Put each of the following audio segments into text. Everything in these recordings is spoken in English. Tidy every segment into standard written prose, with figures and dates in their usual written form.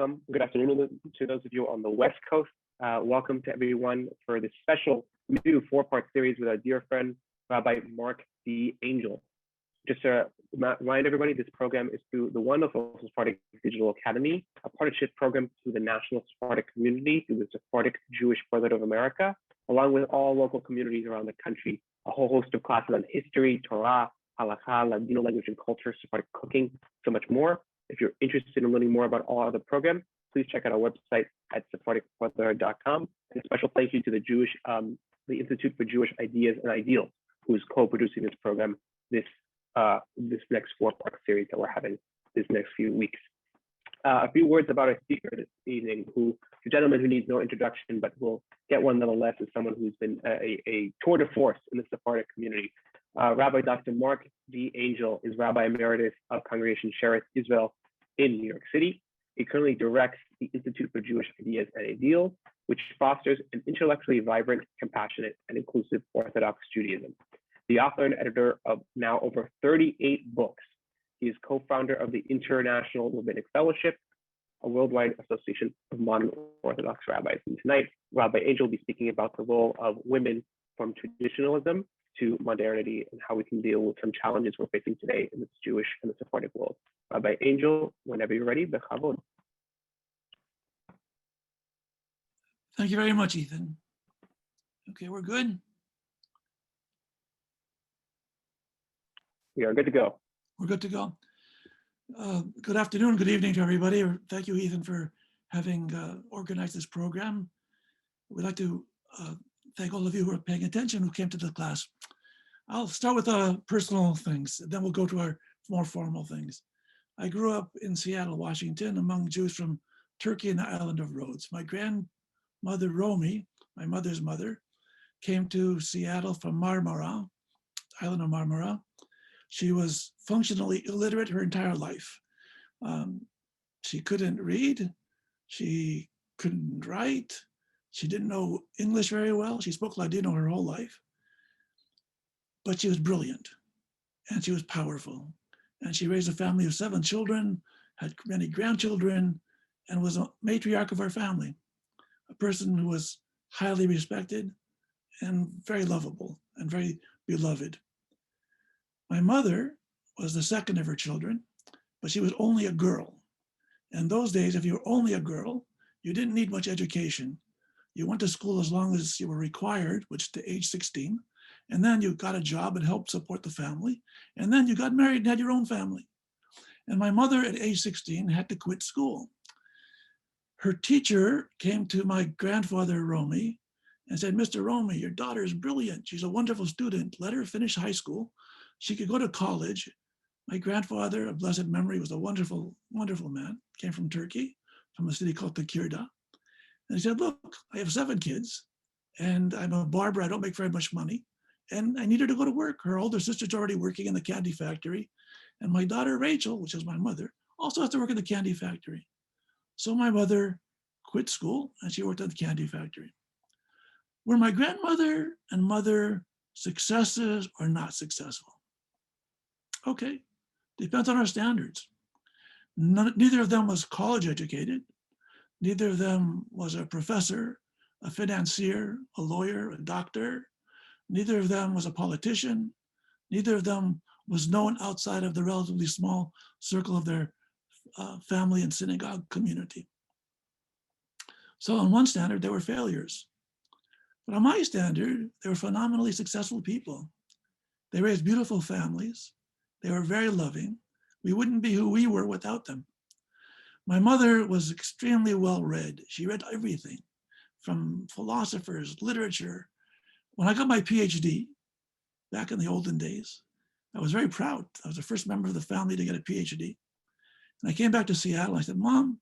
welcome. Good afternoon to those of you on the West Coast. Welcome to everyone for this special new four-part series with our dear friend, Rabbi Marc D Angel. Just to remind everybody, this program is through the wonderful Sephardic Digital Academy, a partnership program through the National Sephardic Community, through the Sephardic Jewish Brotherhood of America, along with all local communities around the country. A whole host of classes on history, Torah, halakha, Ladino language and culture, Sephardic cooking, so much more. If you're interested in learning more about all other programs, please check out our website at sephardicbrotherhood.com. And a special thank you to the Institute for Jewish Ideas and Ideals, who's co-producing this program, this next four-part series that we're having this next few weeks. A few words about our speaker this evening, a gentleman who needs no introduction, but will get one nonetheless, is someone who's been a tour de force in the Sephardic community. Rabbi Dr. Marc D Angel is Rabbi Emeritus of Congregation Sheretz Israel in New York City. He currently directs the Institute for Jewish Ideas and Ideals, which fosters an intellectually vibrant, compassionate, and inclusive Orthodox Judaism. The author and editor of now over 38 books. He is co-founder of the International Rabbinic Fellowship, a worldwide association of modern Orthodox rabbis. And tonight, Rabbi Angel will be speaking about the role of women from traditionalism to modernity and how we can deal with some challenges we're facing today in the Jewish and the Sephardic world. Rabbi Angel, whenever you're ready, bechavod. Thank you very much, Ethan. Okay, we're good. We are good to go. We're good to go. Good afternoon, good evening to everybody. Thank you, Ethan, for having organized this program. We'd like to thank all of you who are paying attention, who came to the class. I'll start with personal things, then we'll go to our more formal things. I grew up in Seattle, Washington, among Jews from Turkey and the island of Rhodes. My grandmother, Romy, my mother's mother, came to Seattle from Marmara, island of Marmara. She was functionally illiterate her entire life. She couldn't read, she couldn't write, she didn't know English very well. She spoke Ladino her whole life, but she was brilliant and she was powerful. And she raised a family of 7 children, had many grandchildren, and was a matriarch of our family, a person who was highly respected and very lovable and very beloved. My mother was the second of her children, but she was only a girl. In those days, if you were only a girl, you didn't need much education. You went to school as long as you were required, which to age 16, and then you got a job and helped support the family, and then you got married and had your own family. And my mother at age 16 had to quit school. Her teacher came to my grandfather, Romy, and said, "Mr. Romy, your daughter is brilliant. She's a wonderful student. Let her finish high school. She could go to college." My grandfather, of blessed memory, was a wonderful, wonderful man, came from Turkey, from a city called Tekirdağ. And he said, "Look, I have 7 kids, and I'm a barber. I don't make very much money, and I need her to go to work. Her older sister's already working in the candy factory, and my daughter, Rachel, which is my mother, also has to work in the candy factory." So my mother quit school, and she worked at the candy factory. Were my grandmother and mother successes or not successful? Okay, depends on our standards. Neither of them was college educated. Neither of them was a professor, a financier, a lawyer, a doctor. Neither of them was a politician. Neither of them was known outside of the relatively small circle of their family and synagogue community. So on one standard, they were failures. But on my standard, they were phenomenally successful people. They raised beautiful families. They were very loving. We wouldn't be who we were without them. My mother was extremely well read. She read everything from philosophers, literature. When I got my PhD back in the olden days, I was very proud. I was the first member of the family to get a PhD. And I came back to Seattle. I said, "Mom,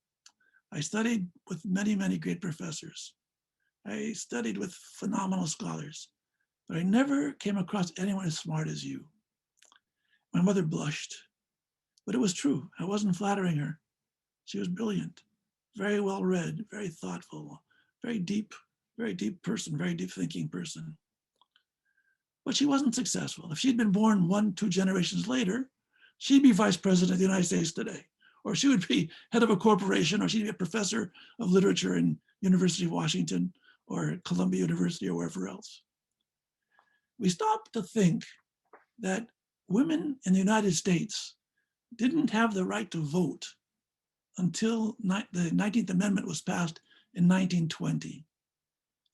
I studied with many, many great professors. I studied with phenomenal scholars, but I never came across anyone as smart as you." My mother blushed, but it was true. I wasn't flattering her. She was brilliant, very well read, very thoughtful, very deep person, very deep thinking person. But she wasn't successful. If she'd been born 1-2 generations later, she'd be vice president of the United States today, or she would be head of a corporation, or she'd be a professor of literature in University of Washington or Columbia University or wherever else. We stopped to think that women in the United States didn't have the right to vote until the 19th Amendment was passed in 1920.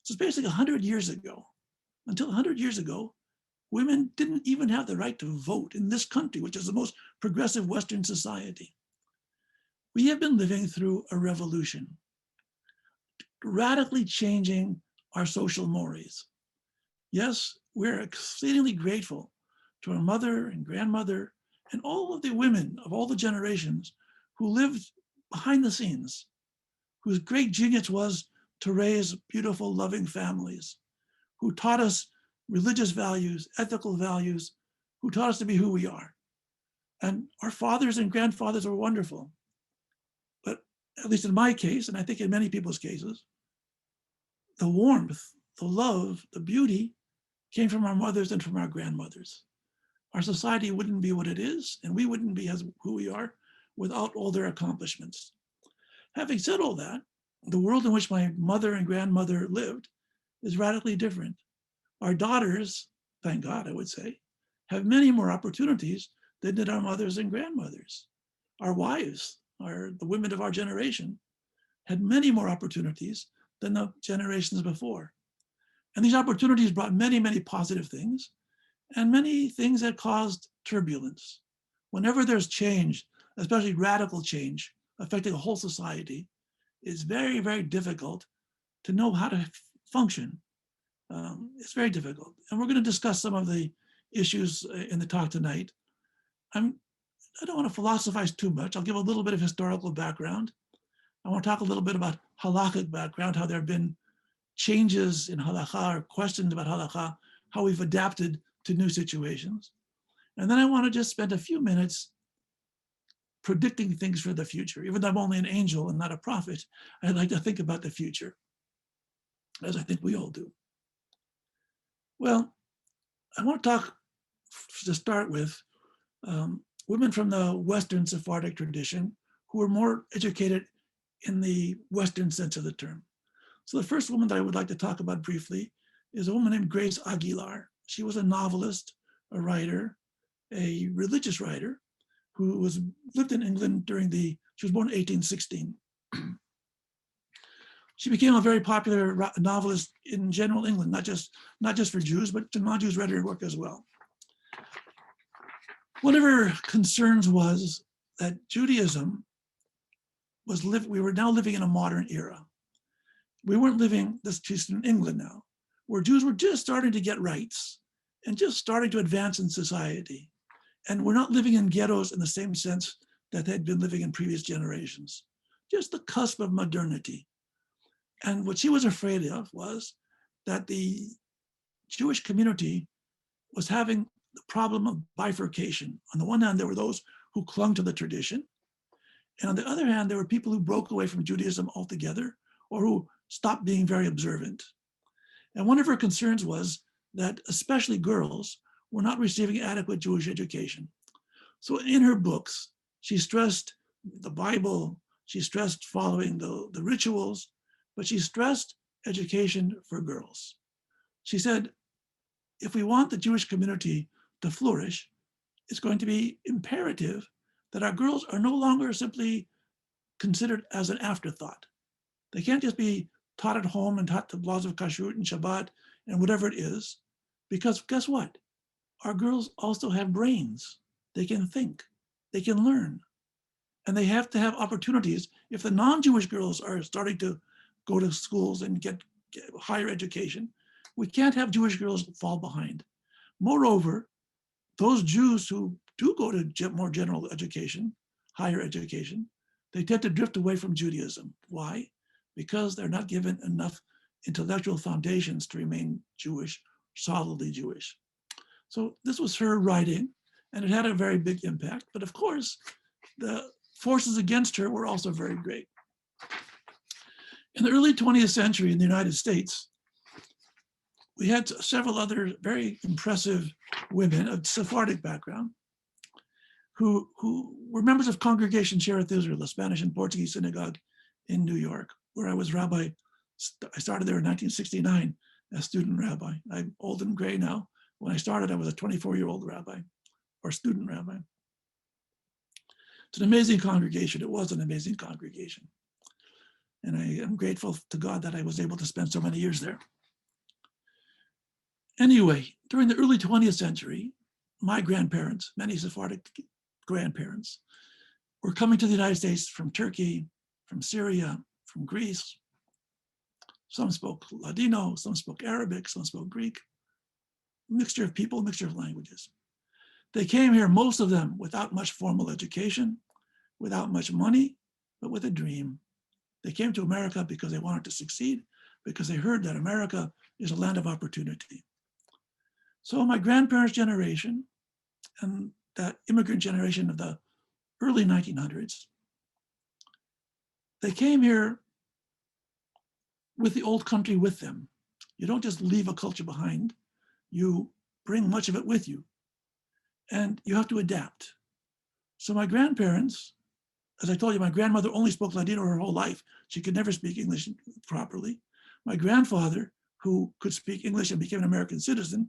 So it's basically 100 years ago. Until 100 years ago, women didn't even have the right to vote in this country, which is the most progressive Western society. We have been living through a revolution, radically changing our social mores. Yes, we're exceedingly grateful to our mother and grandmother and all of the women of all the generations who lived behind the scenes, whose great genius was to raise beautiful, loving families, who taught us religious values, ethical values, who taught us to be who we are. And our fathers and grandfathers were wonderful. But at least in my case, and I think in many people's cases, the warmth, the love, the beauty came from our mothers and from our grandmothers. Our society wouldn't be what it is, and we wouldn't be as who we are without all their accomplishments. Having said all that, the world in which my mother and grandmother lived is radically different. Our daughters, thank God, I would say, have many more opportunities than did our mothers and grandmothers. Our wives, the women of our generation, had many more opportunities than the generations before. And these opportunities brought many, many positive things and many things that caused turbulence. Whenever there's change, especially radical change affecting a whole society, it's very, very difficult to know how to function. It's very difficult. And we're going to discuss some of the issues in the talk tonight. I don't want to philosophize too much. I'll give a little bit of historical background. I want to talk a little bit about halakhic background, how there have been changes in halakha or questions about halakha, how we've adapted to new situations. And then I want to just spend a few minutes predicting things for the future. Even though I'm only an angel and not a prophet, I'd like to think about the future, as I think we all do. Well, I want to talk, to start with, women from the Western Sephardic tradition who were more educated in the Western sense of the term. So the first woman that I would like to talk about briefly is a woman named Grace Aguilar. She was a novelist, a writer, a religious writer who lived in England she was born in 1816. She became a very popular novelist in general England, not just for Jews, but non-Jews read her work as well. One of her concerns was that Judaism we were now living in a modern era. We weren't living, she's in England now, where Jews were just starting to get rights and just starting to advance in society. And we're not living in ghettos in the same sense that they'd been living in previous generations, just the cusp of modernity. And what she was afraid of was that the Jewish community was having the problem of bifurcation. On the one hand, there were those who clung to the tradition. And on the other hand, there were people who broke away from Judaism altogether or who stopped being very observant. And one of her concerns was that especially girls were not receiving adequate Jewish education. So in her books, she stressed the Bible, she stressed following the rituals, but she stressed education for girls. She said, if we want the Jewish community to flourish, it's going to be imperative that our girls are no longer simply considered as an afterthought. They can't just be taught at home and taught the laws of kashrut and Shabbat and whatever it is, because guess what? Our girls also have brains. They can think, they can learn, and they have to have opportunities. If the non-Jewish girls are starting to go to schools and get higher education, we can't have Jewish girls fall behind. Moreover, those Jews who do go to more general education, higher education, they tend to drift away from Judaism. Why? Because they're not given enough intellectual foundations to remain Jewish, solidly Jewish. So this was her writing, and it had a very big impact. But of course, the forces against her were also very great. In the early 20th century in the United States, we had several other very impressive women of Sephardic background. who were members of Congregation Shereth Israel, a Spanish and Portuguese synagogue in New York, where I was rabbi. I started there in 1969 as student rabbi. I'm old and gray now. When I started, I was a 24-year-old rabbi or student rabbi. It's an amazing congregation. It was an amazing congregation. And I am grateful to God that I was able to spend so many years there. Anyway, during the early 20th century, my grandparents, many Sephardic grandparents, were coming to the United States from Turkey, from Syria, from Greece. Some spoke Ladino, some spoke Arabic, some spoke Greek. Mixture of people, mixture of languages. They came here, most of them, without much formal education, without much money, but with a dream. They came to America because they wanted to succeed, because they heard that America is a land of opportunity. So my grandparents' generation and that immigrant generation of the early 1900s, they came here with the old country with them. You don't just leave a culture behind, you bring much of it with you, and you have to adapt. So my grandparents, as I told you, my grandmother only spoke Ladino her whole life. She could never speak English properly. My grandfather, who could speak English and became an American citizen,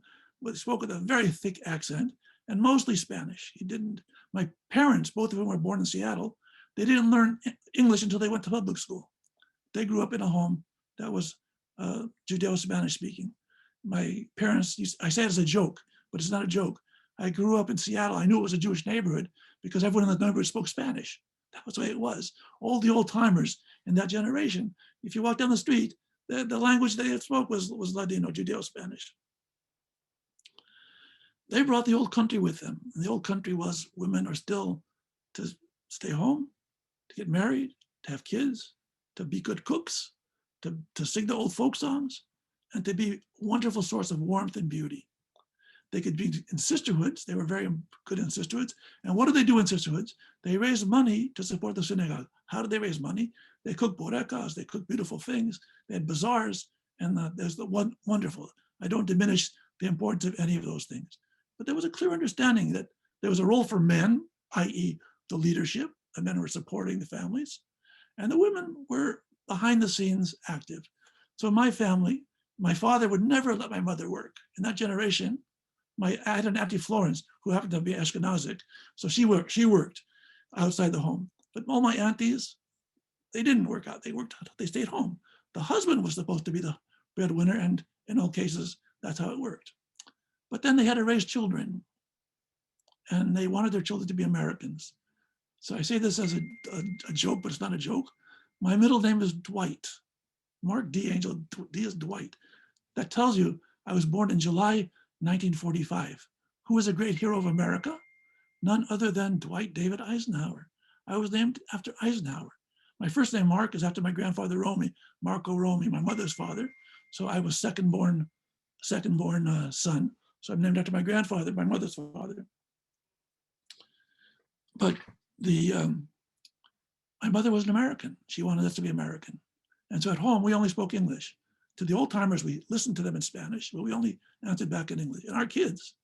spoke with a very thick accent and mostly Spanish. He didn't, my parents, both of them were born in Seattle, they didn't learn English until they went to public school. They grew up in a home that was Judeo-Spanish speaking. My parents, I say it as a joke, but it's not a joke. I grew up in Seattle. I knew it was a Jewish neighborhood because everyone in the neighborhood spoke Spanish. That was the way it was. All the old timers in that generation, if you walk down the street, the language they spoke was Ladino, Judeo-Spanish. They brought the old country with them. And the old country was women are still to stay home, to get married, to have kids, to be good cooks, to sing the old folk songs, and to be a wonderful source of warmth and beauty. They could be in sisterhoods. They were very good in sisterhoods. And what do they do in sisterhoods? They raise money to support the synagogue. How did they raise money? They cook borekas, they cook beautiful things. They had bazaars, and there's the one wonderful. I don't diminish the importance of any of those things. But there was a clear understanding that there was a role for men, i.e. the leadership. The men were supporting the families, and the women were behind the scenes active. So my family, my father would never let my mother work. In that generation, I had an auntie Florence who happened to be Ashkenazic, so she worked outside the home. But all my aunties, they didn't work out. They stayed home. The husband was supposed to be the breadwinner, and in all cases, that's how it worked. But then they had to raise children, and they wanted their children to be Americans. So I say this as a joke, but it's not a joke. My middle name is Dwight. Marc D Angel, D is Dwight. That tells you I was born in July 1945. Who was a great hero of America? None other than Dwight David Eisenhower. I was named after Eisenhower. My first name, Mark, is after my grandfather, Romy, Marco Romy, my mother's father. So I was second born son. So I'm named after my grandfather, my mother's father. But my mother was an American. She wanted us to be American. And so at home, we only spoke English. To the old timers, we listened to them in Spanish, but we only answered back in English. And our kids,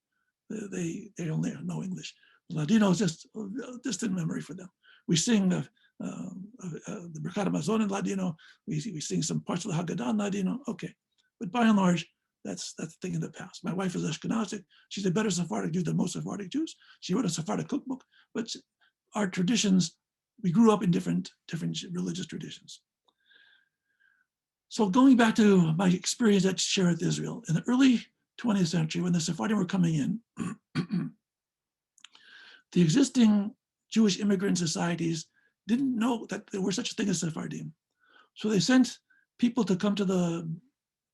they only know English. Ladino is just a distant memory for them. We sing the Birkat Hamazon in Ladino. We sing some parts of the Haggadah in Ladino. Okay, but by and large, that's the thing in the past. My wife is Ashkenazic. She's a better Sephardic Jew than most Sephardic Jews. She wrote a Sephardic cookbook, but our traditions, we grew up in different religious traditions. So going back to my experience at Shereth Israel, in the early 20th century, when the Sephardim were coming in, the existing Jewish immigrant societies didn't know that there were such a thing as Sephardim. So they sent people to come to the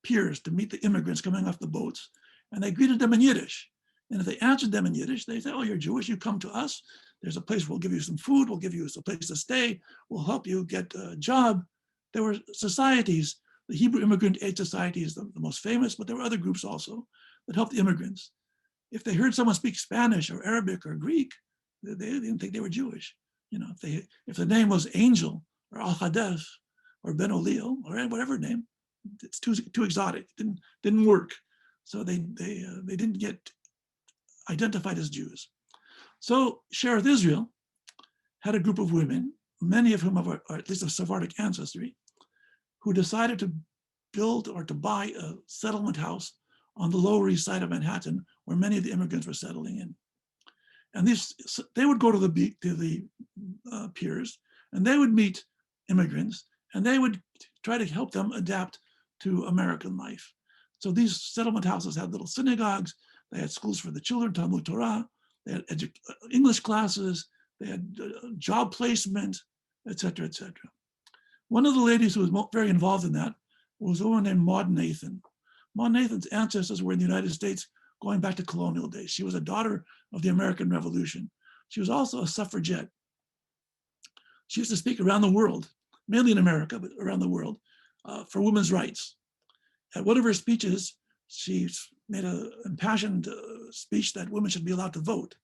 piers to meet the immigrants coming off the boats, and they greeted them in Yiddish. And if they answered them in Yiddish, they said, oh, you're Jewish, you come to us. There's a place, we'll give you some food, we'll give you a place to stay, we'll help you get a job. There were societies, the Hebrew Immigrant Aid Society is the most famous, but there were other groups also that helped the immigrants. If they heard someone speak Spanish or Arabic or Greek, they didn't think they were Jewish. You know, if the name was Angel or Al-Hades or Ben Olil or whatever name, it's too exotic. Didn't work. So they didn't get identified as Jews. So Sherith Israel had a group of women, many of whom are at least of Sephardic ancestry, who decided to build or to buy a settlement house on the Lower East Side of Manhattan, where many of the immigrants were settling in. And they would go to the piers, and they would meet immigrants, and they would try to help them adapt to American life. So these settlement houses had little synagogues, they had schools for the children, Talmud Torah, they had English classes, they had job placement, et cetera, et cetera. One of the ladies who was very involved in that was a woman named Maud Nathan. Maud Nathan's ancestors were in the United States going back to colonial days. She was a daughter of the American Revolution. She was also a suffragette. She used to speak around the world, mainly in America, but around the world, for women's rights. At one of her speeches, she made an impassioned speech that women should be allowed to vote.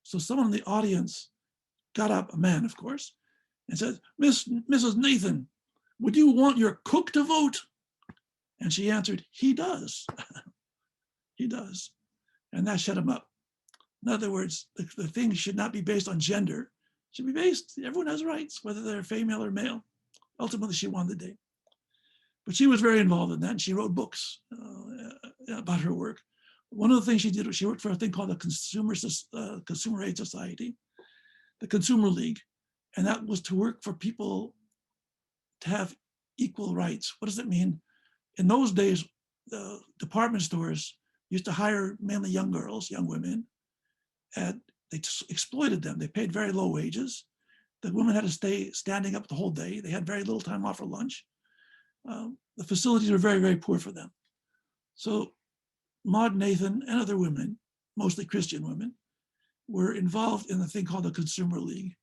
So someone in the audience got up, a man, of course, and said, Mrs. Nathan, would you want your cook to vote? And she answered, he does. He does. And that shut him up. In other words, the thing should not be based on gender. It should be based, everyone has rights, whether they're female or male. Ultimately, she won the day. But she was very involved in that, and she wrote books about her work. One of the things she did was she worked for a thing called the Consumer Aid Society, the Consumer League, and that was to work for people to have equal rights. What does it mean? In those days, the department stores used to hire mainly young girls, young women, and they exploited them. They paid very low wages. The women had to stay standing up the whole day. They had very little time off for lunch. The facilities were very, very poor for them. So Maud Nathan and other women, mostly Christian women, were involved in a thing called the Consumer League.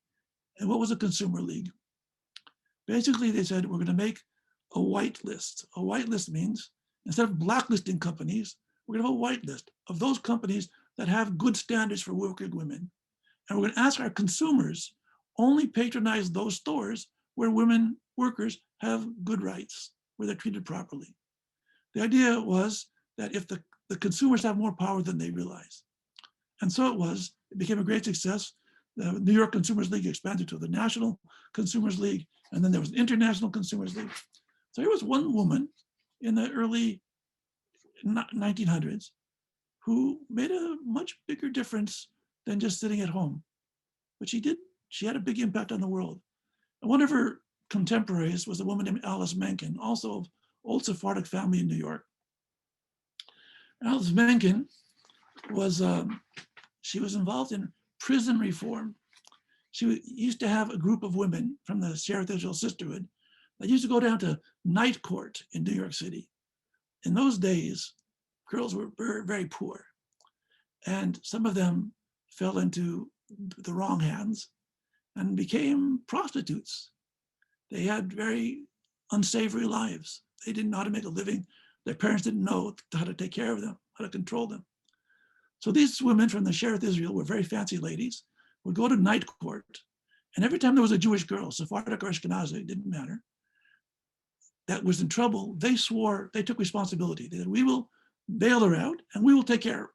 And what was a Consumer League? Basically, they said, we're going to make a white list. A white list means instead of blacklisting companies, we're going to have a white list of those companies that have good standards for working women. And we're going to ask our consumers only patronize those stores where women workers have good rights, where they're treated properly. The idea was that if the consumers have more power than they realize. And so it became a great success. The New York Consumers League expanded to the National Consumers League, and then there was the International Consumers League. So here was one woman in the early 1900s who made a much bigger difference than just sitting at home. But she had a big impact on the world. And one of her contemporaries was a woman named Alice Menken, also of old Sephardic family in New York. Alice Menken she was involved in prison reform. She used to have a group of women from the Sherith Israel Sisterhood that used to go down to night court in New York City. In those days, girls were very, very poor. And some of them fell into the wrong hands and became prostitutes. They had very unsavory lives. They didn't know how to make a living. Their parents didn't know how to take care of them, how to control them. So these women from the Sherith Israel were very fancy ladies, would go to night court. And every time there was a Jewish girl, Sephardic or Ashkenazi, it didn't matter, that was in trouble, they took responsibility. They said, we will bail her out and we will take care of her.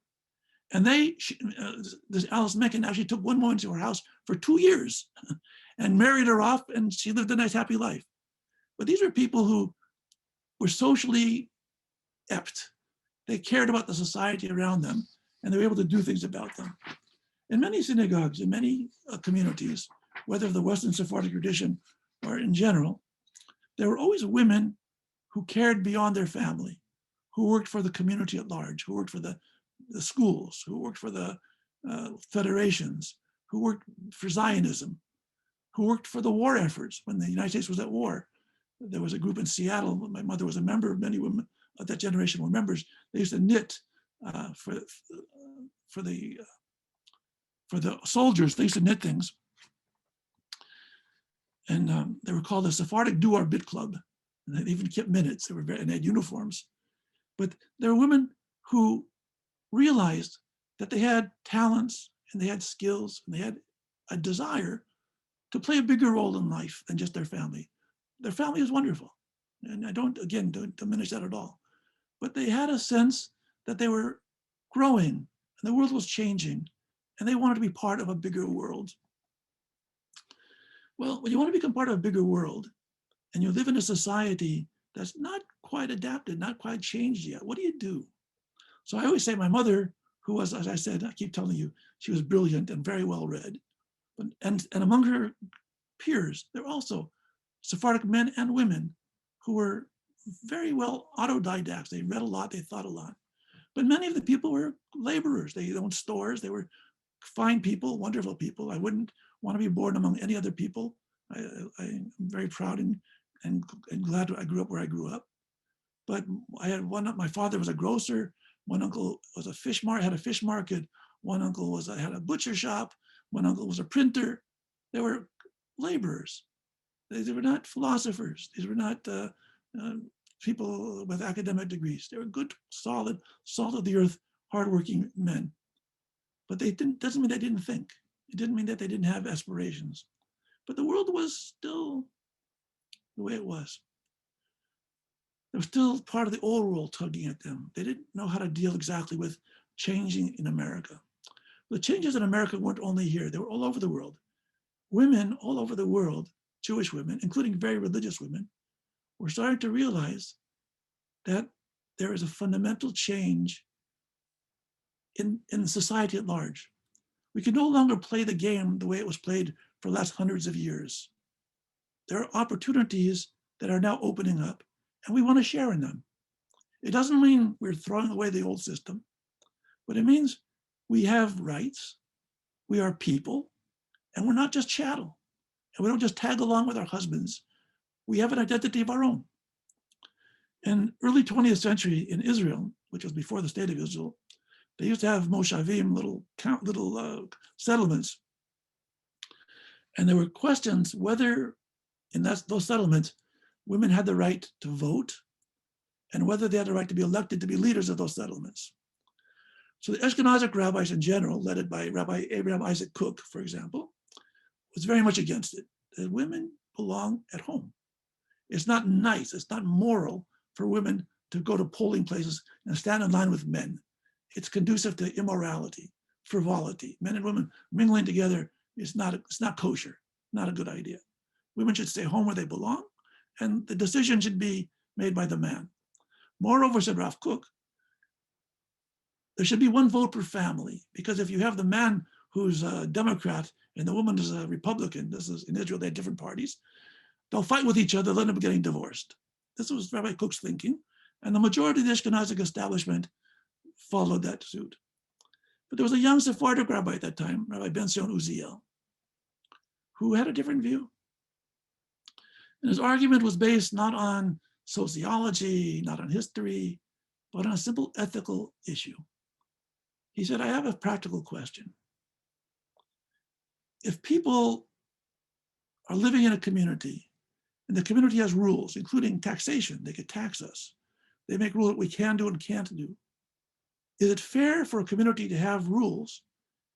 And this Alice Menken actually took one woman to her house for 2 years and married her off, and she lived a nice, happy life. But these were people who were socially apt. They cared about the society around them, and they were able to do things about them. In many synagogues, in many communities, whether of the Western Sephardic tradition or in general, there were always women who cared beyond their family, who worked for the community at large, who worked for the schools, who worked for the federations, who worked for Zionism, who worked for the war efforts when the United States was at war. There was a group in Seattle, my mother was a member, many women of that generation were members. They used to knit for the soldiers, they used to knit things. And they were called the Sephardic Do Our Bit Club. And they even kept minutes, and they had uniforms. But there were women who realized that they had talents and they had skills and they had a desire to play a bigger role in life than just their family. Their family is wonderful. And I don't diminish that at all. But they had a sense that they were growing and the world was changing and they wanted to be part of a bigger world. Well, when you want to become part of a bigger world, and you live in a society that's not quite adapted, not quite changed yet, what do you do? So I always say my mother, who was, as I said, I keep telling you, she was brilliant and very well read. And among her peers, there were also Sephardic men and women who were very well autodidacts. They read a lot, they thought a lot. But many of the people were laborers. They owned stores. They were fine people, wonderful people. I wouldn't want to be born among any other people. I'm very proud and glad I grew up where I grew up. But I had my father was a grocer. One uncle was had a fish market. One uncle had a butcher shop. One uncle was a printer. They were laborers. They were not philosophers. These were not people with academic degrees. They were good, solid, salt of the earth, hardworking men. But doesn't mean they didn't think. It didn't mean that they didn't have aspirations. But the world was still the way it was. There was still part of the old world tugging at them. They didn't know how to deal exactly with changing in America. The changes in America weren't only here, they were all over the world. Women all over the world, Jewish women, including very religious women, were starting to realize that there is a fundamental change in society at large. We can no longer play the game the way it was played for the last hundreds of years. There are opportunities that are now opening up, and we want to share in them. It doesn't mean we're throwing away the old system, but it means we have rights, we are people, and we're not just chattel. And we don't just tag along with our husbands. We have an identity of our own. In early 20th century in Israel, which was before the state of Israel, they used to have moshavim, little settlements. And there were questions whether in those settlements, women had the right to vote and whether they had the right to be elected to be leaders of those settlements. So the Ashkenazic rabbis in general, led by Rabbi Abraham Isaac Kook, for example, was very much against it. That women belong at home. It's not nice, it's not moral for women to go to polling places and stand in line with men. It's conducive to immorality, frivolity. Men and women mingling together it's not kosher, not a good idea. Women should stay home where they belong, and the decision should be made by the man. Moreover, said Rav Kook, there should be one vote per family, because if you have the man who's a Democrat and the woman is a Republican, this is in Israel, they had different parties, they'll fight with each other, they'll end up getting divorced. This was Rabbi Kook's thinking, and the majority of the Ashkenazic establishment followed that suit. But there was a young Sephardic rabbi at that time, Rabbi Ben Sion Uziel, who had a different view. And his argument was based not on sociology, not on history, but on a simple ethical issue. He said, I have a practical question. If people are living in a community and the community has rules, including taxation, they could tax us. They make rules that we can do and can't do. Is it fair for a community to have rules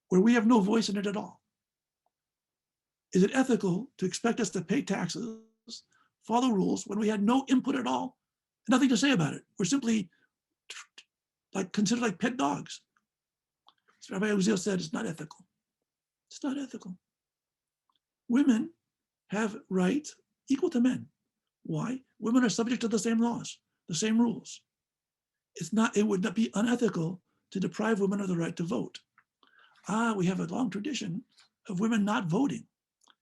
where we have no voice in it at all? Is it ethical to expect us to pay taxes, follow rules when we had no input at all, nothing to say about it? We're simply considered like pet dogs. So Rabbi Uziel said it's not ethical. It's not ethical. Women have rights equal to men. Why? Women are subject to the same laws, the same rules. It would not be unethical to deprive women of the right to vote. We have a long tradition of women not voting.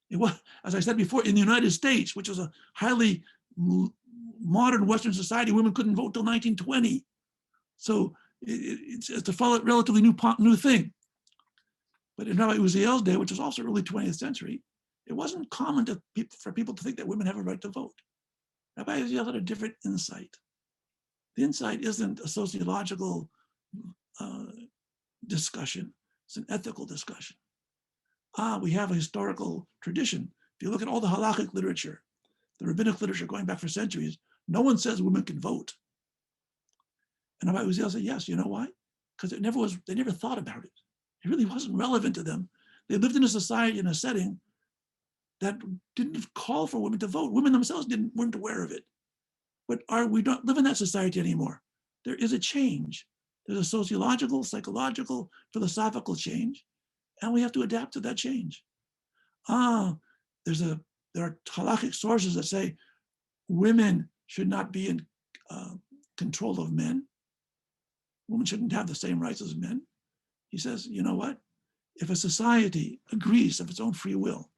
It was, as I said before, in the United States, which was a highly modern Western society, women couldn't vote till 1920. So it's a relatively new thing. But in Rabbi Uziel's day, which was also early 20th century, it wasn't common for people to think that women have a right to vote. Rabbi Uziel had a different insight. The insight isn't a sociological discussion, it's an ethical discussion. We have a historical tradition. If you look at all the halakhic literature, the rabbinic literature going back for centuries, no one says women can vote. And Rabbi Uziel said, yes, you know why? Because they never thought about it. It really wasn't relevant to them. They lived in a society, in a setting that didn't call for women to vote. Women themselves weren't aware of it. But we don't live in that society anymore. There is a change. There's a sociological, psychological, philosophical change. and we have to adapt to that change. There are halakhic sources that say women should not be in control of men. Women shouldn't have the same rights as men. He says, you know what? If a society agrees of its own free will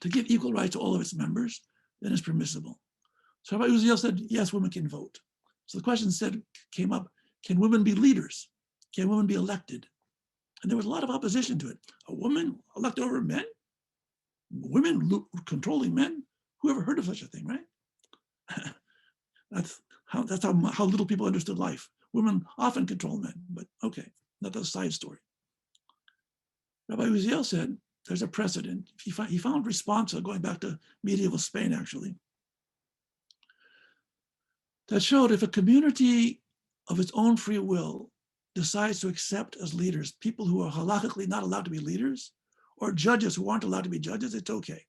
to give equal rights to all of its members, then it's permissible. So Rabbi Uziel said, yes, women can vote. So the question came up, can women be leaders? Can women be elected? And there was a lot of opposition to it. A woman elected over men? Women controlling men? Who ever heard of such a thing, right? That's how little people understood life. Women often control men, but okay, that's a side story. Rabbi Uziel said, there's a precedent. He found responsa, going back to medieval Spain actually, that showed if a community of its own free will decides to accept as leaders people who are halakhically not allowed to be leaders, or judges who aren't allowed to be judges, it's okay.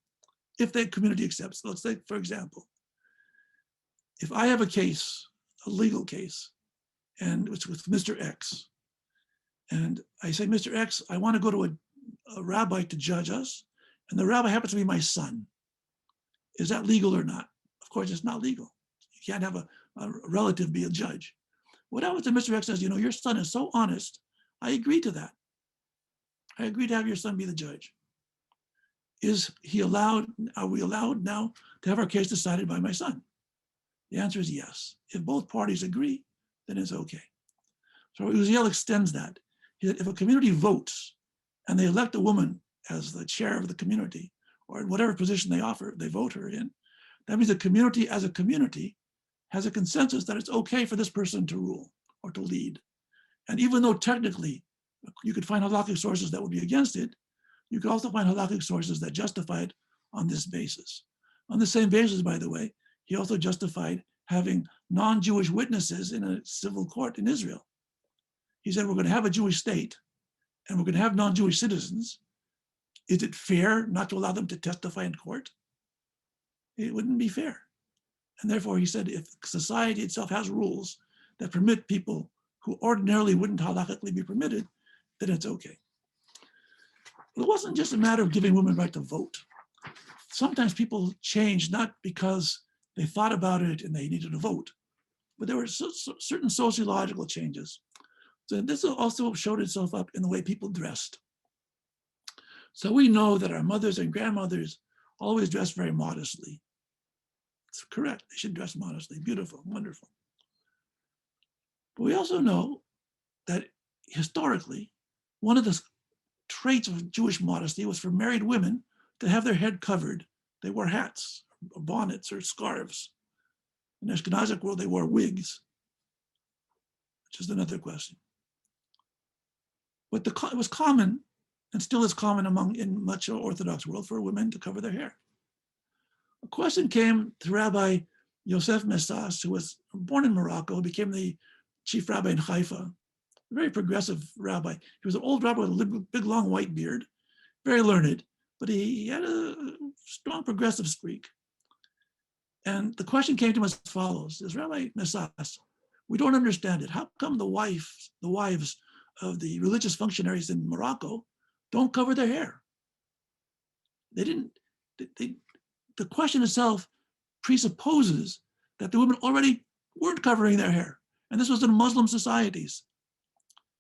If the community accepts, let's say, for example, if I have a case, a legal case, and it's with Mr. X, and I say, Mr. X, I want to go to a rabbi to judge us, and the rabbi happens to be my son. Is that legal or not? Of course, it's not legal. You can't have a relative be a judge. What happens if Mr. X says, your son is so honest, I agree to that. I agree to have your son be the judge. Are we allowed now to have our case decided by my son? The answer is yes. If both parties agree, then it's okay. So Uziel extends that. He said, if a community votes and they elect a woman as the chair of the community, or in whatever position they vote her in, that means the community as a community has a consensus that it's okay for this person to rule or to lead. And even though technically you could find halakhic sources that would be against it, you could also find halakhic sources that justify it on this basis. On the same basis, by the way, he also justified having non-Jewish witnesses in a civil court in Israel. He said, we're going to have a Jewish state and we're going to have non-Jewish citizens. Is it fair not to allow them to testify in court? It wouldn't be fair. And therefore, he said, if society itself has rules that permit people who ordinarily wouldn't halakhically be permitted, then it's okay. It wasn't just a matter of giving women right to vote. Sometimes people changed not because they thought about it and they needed to vote, but there were certain sociological changes. So this also showed itself up in the way people dressed. So we know that our mothers and grandmothers always dressed very modestly. It's correct, they should dress modestly, beautiful, wonderful. But we also know that historically, one of the traits of Jewish modesty was for married women to have their head covered. They wore hats, or bonnets, or scarves. In the Ashkenazic world, they wore wigs, which is another question. But it was common, and still is common in much of the Orthodox world, for women to cover their hair. A question came to Rabbi Yosef Messas, who was born in Morocco, became the chief rabbi in Haifa, a very progressive rabbi. He was an old rabbi with a big, long white beard, very learned, but he had a strong progressive streak. And the question came to him as follows: "Is Rabbi Messas, we don't understand it. How come the wives of the religious functionaries in Morocco don't cover their hair?" The question itself presupposes that the women already weren't covering their hair. And this was in Muslim societies.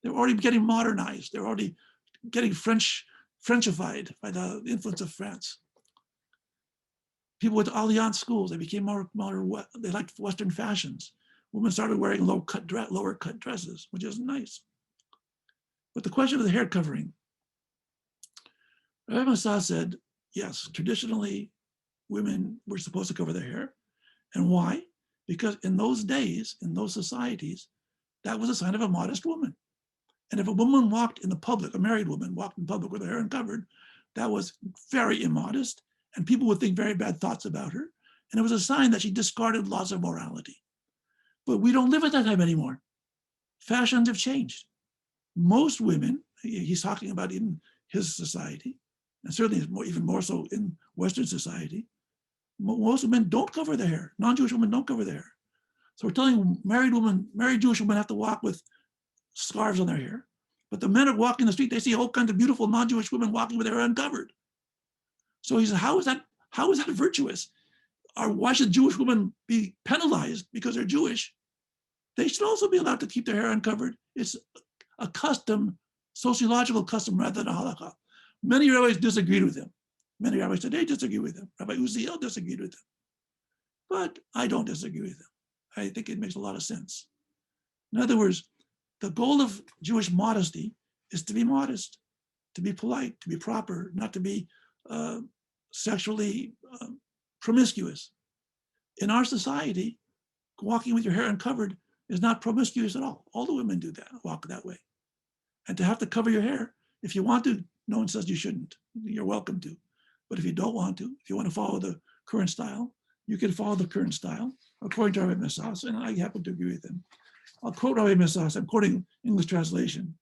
They were already getting modernized. They were already getting Frenchified by the influence of France. People with Alliance schools, they became they liked Western fashions. Women started wearing lower cut dresses, which is nice. But the question of the hair covering, Rabbi Messas said, yes, traditionally, women were supposed to cover their hair. And why? Because in those days, in those societies, that was a sign of a modest woman. And if a woman walked in the public, a married woman walked in public with her hair uncovered, that was very immodest, and people would think very bad thoughts about her. And it was a sign that she discarded laws of morality. But we don't live at that time anymore. Fashions have changed. Most women, he's talking about in his society, and certainly even more so in Western society, most women don't cover their hair. Non-Jewish women don't cover their hair. So we're telling married Jewish women have to walk with scarves on their hair. But the men are walking the street, they see all kinds of beautiful non-Jewish women walking with their hair uncovered. So he says, how is that virtuous? Or why should Jewish women be penalized because they're Jewish? They should also be allowed to keep their hair uncovered. It's a custom, sociological custom rather than a halakha. Many rabbis disagreed with him. Many rabbis today disagree with him. Rabbi Uziel disagreed with him. But I don't disagree with him. I think it makes a lot of sense. In other words, the goal of Jewish modesty is to be modest, to be polite, to be proper, not to be sexually promiscuous. In our society, walking with your hair uncovered is not promiscuous at all. All the women do that, walk that way. And to have to cover your hair, if you want to, no one says you shouldn't. You're welcome to. But if you don't want to, if you want to follow the current style, you can follow the current style, according to Rabbi Messas, and I happen to agree with him. I'll quote Rabbi Messas, I'm quoting English translation.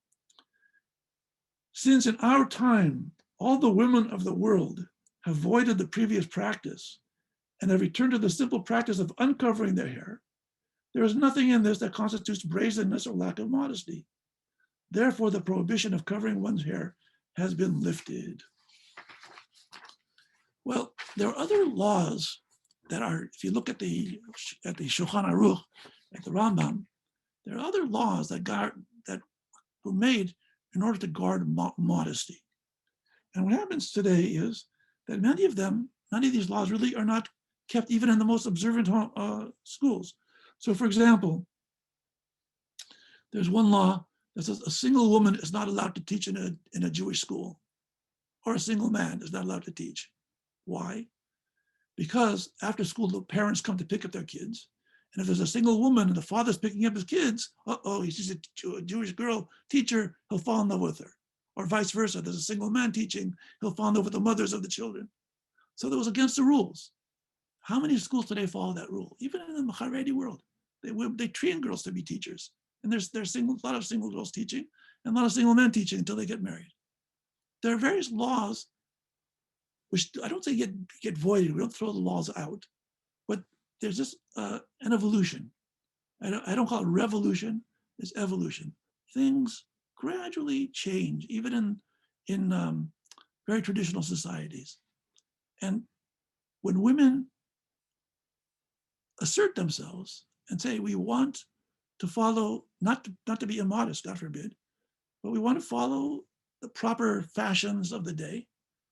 Since in our time, all the women of the world have voided the previous practice and have returned to the simple practice of uncovering their hair, there is nothing in this that constitutes brazenness or lack of modesty. Therefore, the prohibition of covering one's hair has been lifted. Well, there are other laws that are, if you look at the Shulchan Aruch, at the Rambam, there are other laws that were made in order to guard modesty. And what happens today is that many of these laws really are not kept even in the most observant schools. So for example, there's one law that says a single woman is not allowed to teach in a Jewish school, or a single man is not allowed to teach. Why? Because after school, the parents come to pick up their kids. And if there's a single woman and the father's picking up his kids, he sees a Jewish girl teacher, he'll fall in love with her. Or vice versa, there's a single man teaching, he'll fall in love with the mothers of the children. So that was against the rules. How many schools today follow that rule? Even in the Haredi world, they train girls to be teachers. And there's a lot of single girls teaching and a lot of single men teaching until they get married. There are various laws which I don't say get voided. We don't throw the laws out, but there's just an evolution. I don't call it revolution, it's evolution. Things gradually change, even in very traditional societies. And when women assert themselves and say, we want to follow, not to be immodest, God forbid, but we want to follow the proper fashions of the day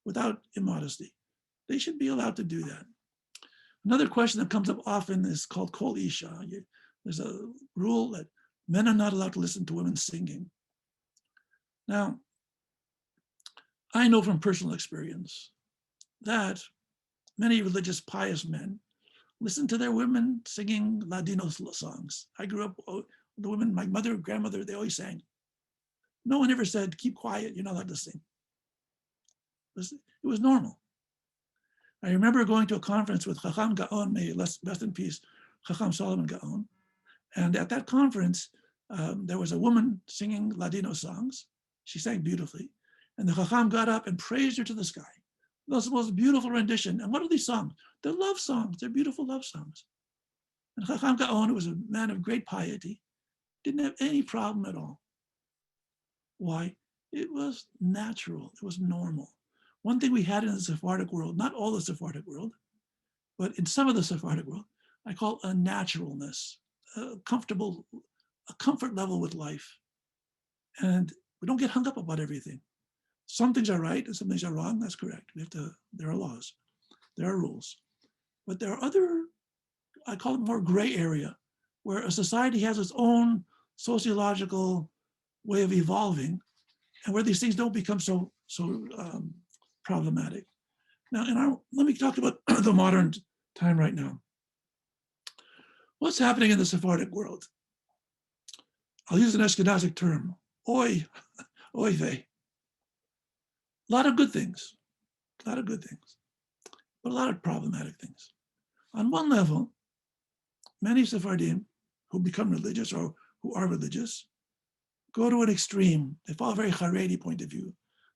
without immodesty, they should be allowed to do that. Another question that comes up often is called Kol Isha. There's a rule that men are not allowed to listen to women singing. Now, I know from personal experience that many religious, pious men listen to their women singing Ladino songs. I grew up, the women, my mother, grandmother, they always sang. No one ever said, keep quiet, you're not allowed to sing. It was normal. I remember going to a conference with Chacham Gaon, may rest in peace, Chacham Solomon Gaon. And at that conference, there was a woman singing Ladino songs. She sang beautifully. And the Chacham got up and praised her to the sky. That was the most beautiful rendition. And what are these songs? They're love songs. They're beautiful love songs. And Chacham Gaon, who was a man of great piety, didn't have any problem at all. Why? It was natural. It was normal. One thing we had in the Sephardic world, not all the Sephardic world, but in some of the Sephardic world, I call a naturalness, a comfort level with life. And we don't get hung up about everything. Some things are right and some things are wrong. That's correct. There are laws, there are rules. But there are other, I call it more gray area, where a society has its own sociological way of evolving and where these things don't become so problematic. Now, let me talk about the modern time right now. What's happening in the Sephardic world? I'll use an Ashkenazic term, oy vey. A lot of good things, but a lot of problematic things. On one level, many Sephardim who become religious or who are religious go to an extreme. They follow a very Haredi point of view.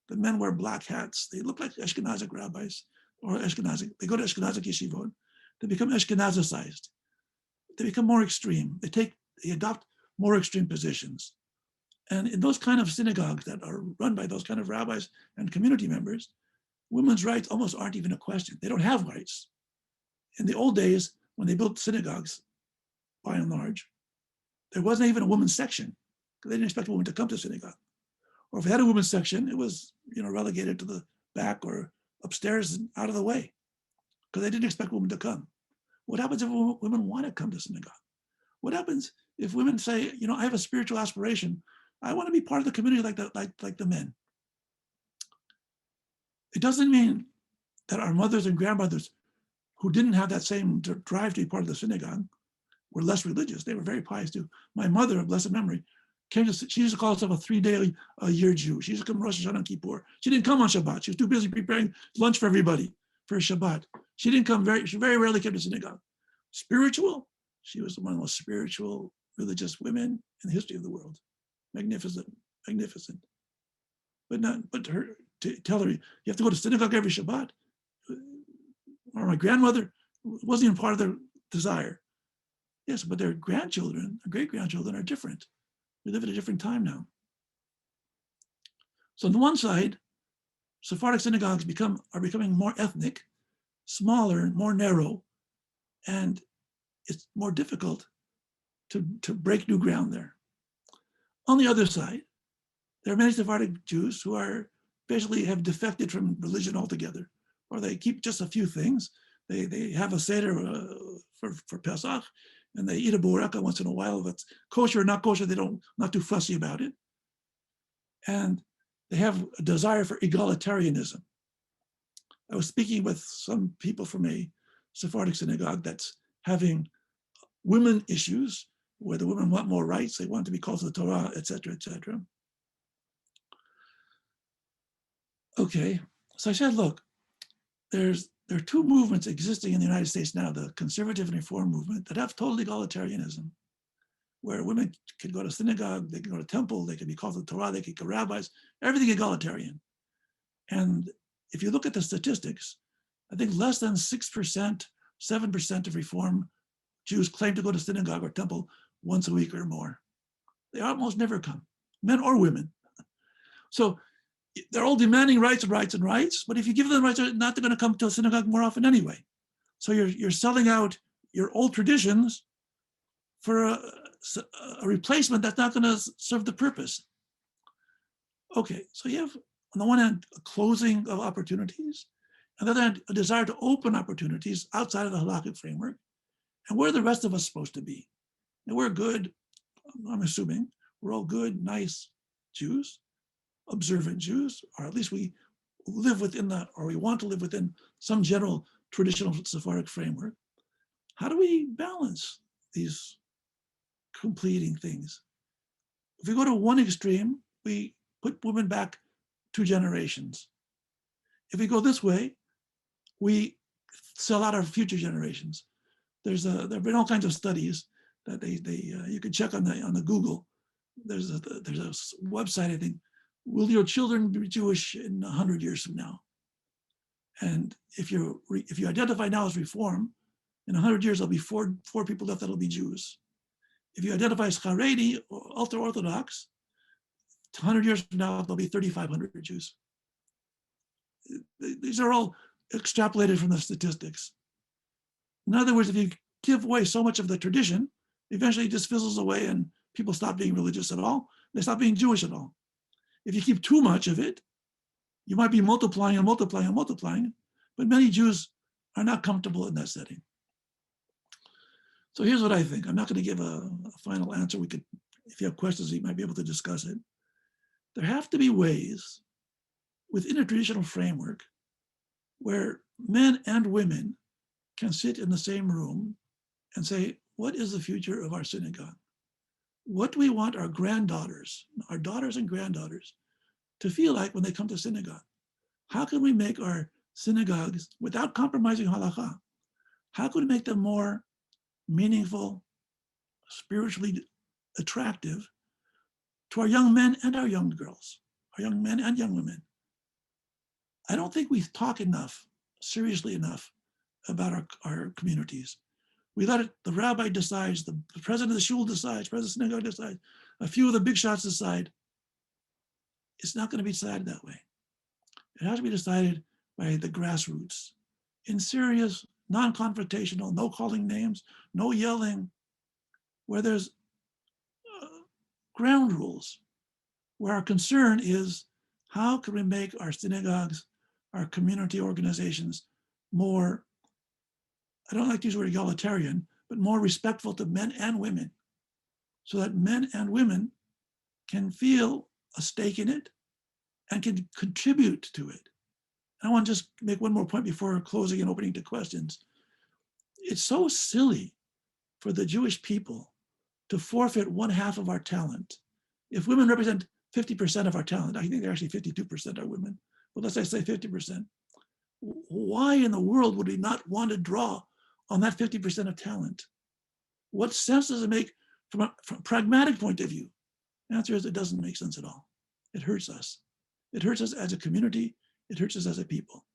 The men wear black hats. They look like Ashkenazic rabbis or Ashkenazic. They go to Ashkenazic yeshivot. They become Ashkenazicized. They become more extreme. They adopt more extreme positions. And in those kind of synagogues that are run by those kind of rabbis and community members, women's rights almost aren't even a question. They don't have rights. In the old days, when they built synagogues, by and large, there wasn't even a women's section because they didn't expect women to come to synagogue. Or if they had a women's section, it was relegated to the back or upstairs and out of the way because they didn't expect women to come. What happens if women want to come to synagogue? What happens if women say, I have a spiritual aspiration. I want to be part of the community like the men. It doesn't mean that our mothers and grandmothers who didn't have that same drive to be part of the synagogue were less religious. They were very pious too. My mother, of blessed memory, she used to call herself a 3-day-a-year Jew. She used to come Rosh Hashanah and Kippur. She didn't come on Shabbat. She was too busy preparing lunch for everybody for Shabbat. She didn't come she very rarely came to synagogue. Spiritual, she was one of the most spiritual religious women in the history of the world. Magnificent. But to tell her you have to go to synagogue every Shabbat, or my grandmother, wasn't even part of their desire. Yes, but their grandchildren, their great-grandchildren are different. We live at a different time now. So on the one side, Sephardic synagogues are becoming more ethnic, smaller, more narrow, and it's more difficult to break new ground there. On the other side, there are many Sephardic Jews who are basically have defected from religion altogether, or they keep just a few things. They have a Seder for Pesach, and they eat a buraka once in a while. If it's kosher or not kosher, not too fussy about it. And they have a desire for egalitarianism. I was speaking with some people from a Sephardic synagogue that's having women issues, where the women want more rights, they want to be called to the Torah, etc., etc. Okay, so I said, look, there are two movements existing in the United States now, the conservative and reform movement, that have total egalitarianism, where women can go to synagogue, they can go to temple, they can be called to the Torah, they can go rabbis, everything egalitarian. And if you look at the statistics, I think less than 6%, 7% of reform Jews claim to go to synagogue or temple once a week or more. They almost never come, men or women. So they're all demanding rights, but if you give them rights, they're not going to come to a synagogue more often anyway. So you're selling out your old traditions for a replacement that's not going to serve the purpose. Okay, so you have, on the one hand, a closing of opportunities, on the other hand, a desire to open opportunities outside of the halakhic framework. And where are the rest of us supposed to be? And we're good, I'm assuming, we're all good, nice Jews, observant Jews, or at least we live within that, or we want to live within some general traditional Sephardic framework. How do we balance these completing things? If we go to one extreme, we put women back 2 generations. If we go this way, we sell out our future generations. There have been all kinds of studies that you can check on the Google. There's a website, I think, will your children be Jewish in 100 years from now? And if you identify now as Reform, in 100 years there'll be four people left that'll be Jews. If you identify as Haredi or ultra-Orthodox, 100 years from now there'll be 3,500 Jews. These are all extrapolated from the statistics. In other words, if you give away so much of the tradition, eventually it just fizzles away and people stop being religious at all. They stop being Jewish at all. If you keep too much of it, you might be multiplying, but many Jews are not comfortable in that setting. So here's what I think. I'm not going to give a final answer. We could, if you have questions, we might be able to discuss it. There have to be ways within a traditional framework where men and women can sit in the same room and say, what is the future of our synagogue? What do we want our granddaughters, our daughters and granddaughters, to feel like when they come to synagogue? How can we make our synagogues, without compromising halakha, how can we make them more meaningful, spiritually attractive to our young men and our young girls, our young men and young women? I don't think we talk enough, seriously enough, about our communities. We let it, the rabbi decides, the president of the shul decides, president of the synagogue decides, a few of the big shots decide, it's not going to be decided that way. It has to be decided by the grassroots in serious, non-confrontational, no calling names, no yelling, where there's ground rules, where our concern is how can we make our synagogues, our community organizations more, I don't like to use the word egalitarian, but more respectful to men and women, so that men and women can feel a stake in it and can contribute to it. I want to just make one more point before closing and opening to questions. It's so silly for the Jewish people to forfeit 1/2 of our talent. If women represent 50% of our talent, I think they're actually 52% are women, but let's say 50%. Why in the world would we not want to draw on that 50% of talent? What sense does it make from a pragmatic point of view? The answer is it doesn't make sense at all. It hurts us. It hurts us as a community. It hurts us as a people.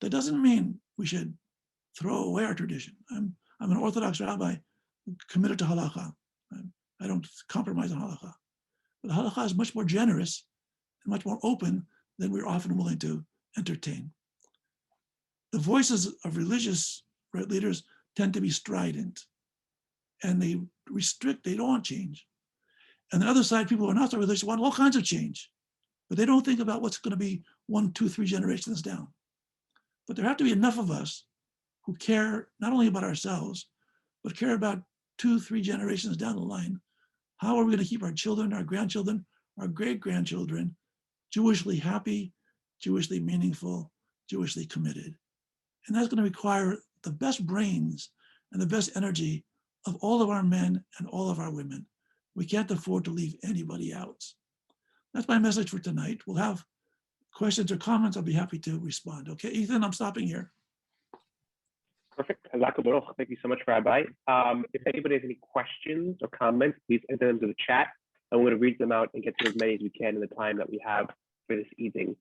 That doesn't mean we should throw away our tradition. I'm an Orthodox rabbi committed to halakha. I don't compromise on halakha. But halakha is much more generous and much more open than we're often willing to entertain. The voices of religious leaders tend to be strident, and they restrict, they don't want change. And the other side, people who are not so religious want all kinds of change, but they don't think about what's going to be 1, 2, 3 generations down. But there have to be enough of us who care not only about ourselves, but care about 2, 3 generations down the line. How are we going to keep our children, our grandchildren, our great-grandchildren Jewishly happy, Jewishly meaningful, Jewishly committed? And that's going to require the best brains and the best energy of all of our men and all of our women. We can't afford to leave anybody out. That's my message for tonight. We'll have questions or comments. I'll be happy to respond. Okay, Ethan, I'm stopping here. Perfect. Thank you so much, Rabbi. If anybody has any questions or comments, please enter them to the chat. I'm going to read them out and get to as many as we can in the time that we have for this evening.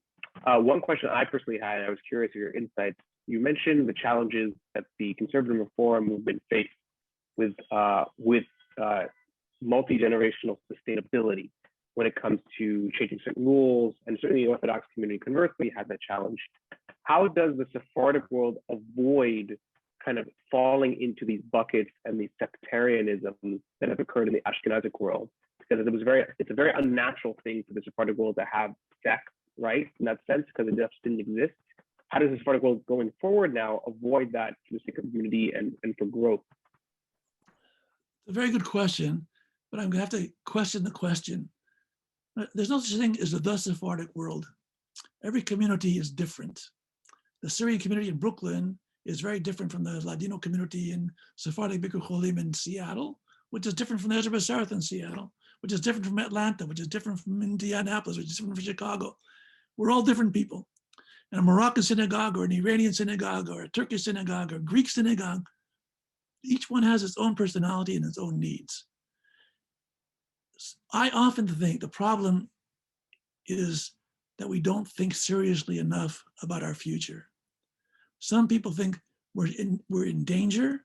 One question I personally had, I was curious of your insights. You mentioned the challenges that the conservative reform movement faced with multi-generational sustainability when it comes to changing certain rules, and certainly the Orthodox community conversely had that challenge. How does the Sephardic world avoid kind of falling into these buckets and these sectarianisms that have occurred in the Ashkenazic world? Because it's a very unnatural thing for the Sephardic world to have sects, right? In that sense, because it just didn't exist. How does the Sephardic world going forward now avoid that for the sake of unity and for growth? A very good question, but I'm going to have to question the question. There's no such thing as the Sephardic world. Every community is different. The Syrian community in Brooklyn is very different from the Ladino community in Sephardic Bikur Cholim in Seattle, which is different from the Ezra B'Sarath in Seattle, which is different from Atlanta, which is different from Indianapolis, which is different from Chicago. We're all different people. And a Moroccan synagogue or an Iranian synagogue or a Turkish synagogue or a Greek synagogue, each one has its own personality and its own needs. I often think the problem is that we don't think seriously enough about our future. Some people think we're in danger,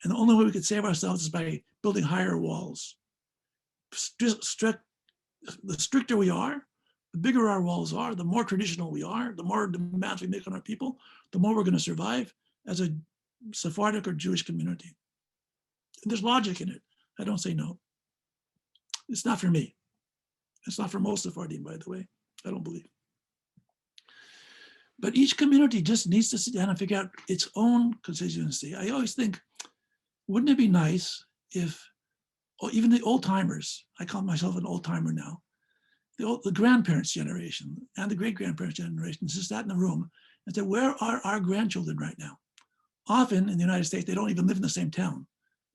and the only way we could save ourselves is by building higher walls. The stricter we are, the bigger our walls are, the more traditional we are, the more demands we make on our people, the more we're going to survive as a Sephardic or Jewish community. And there's logic in it. I don't say no. It's not for me. It's not for most Sephardim, by the way. I don't believe. But each community just needs to sit down and figure out its own constituency. I always think, wouldn't it be nice if even the old timers, I call myself an old timer now, the grandparents' generation and the great-grandparents' generation just sat in the room and said, where are our grandchildren right now? Often in the United States, they don't even live in the same town.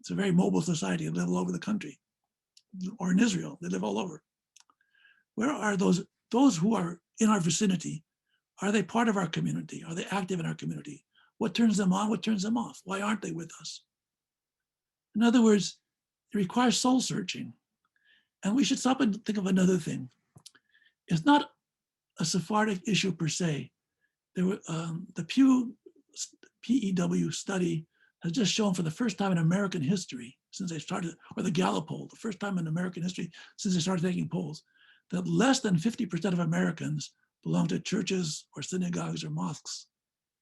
It's a very mobile society. They live all over the country. Or in Israel, they live all over. Where are those who are in our vicinity? Are they part of our community? Are they active in our community? What turns them on? What turns them off? Why aren't they with us? In other words, it requires soul searching. And we should stop and think of another thing. It's not a Sephardic issue per se. The Pew PEW study has just shown for the first time in American history since they started, or the Gallup poll, the first time in American history since they started taking polls, that less than 50% of Americans belong to churches or synagogues or mosques.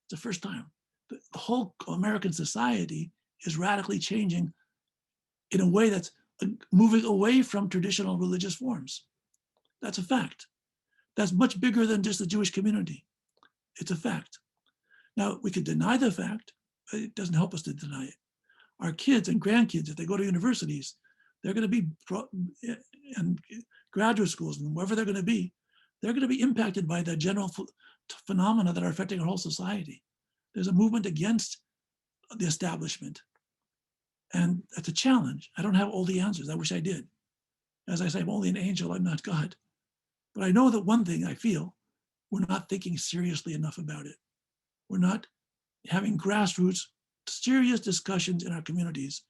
It's the first time. The whole American society is radically changing in a way that's moving away from traditional religious forms. That's a fact. That's much bigger than just the Jewish community. It's a fact. Now, we could deny the fact, but it doesn't help us to deny it. Our kids and grandkids, if they go to universities, they're going to be, and graduate schools and wherever they're going to be impacted by the general phenomena that are affecting our whole society. There's a movement against the establishment. And that's a challenge. I don't have all the answers. I wish I did. As I say, I'm only an angel, I'm not God. But I know that one thing I feel, we're not thinking seriously enough about it. We're not having grassroots, serious discussions in our communities,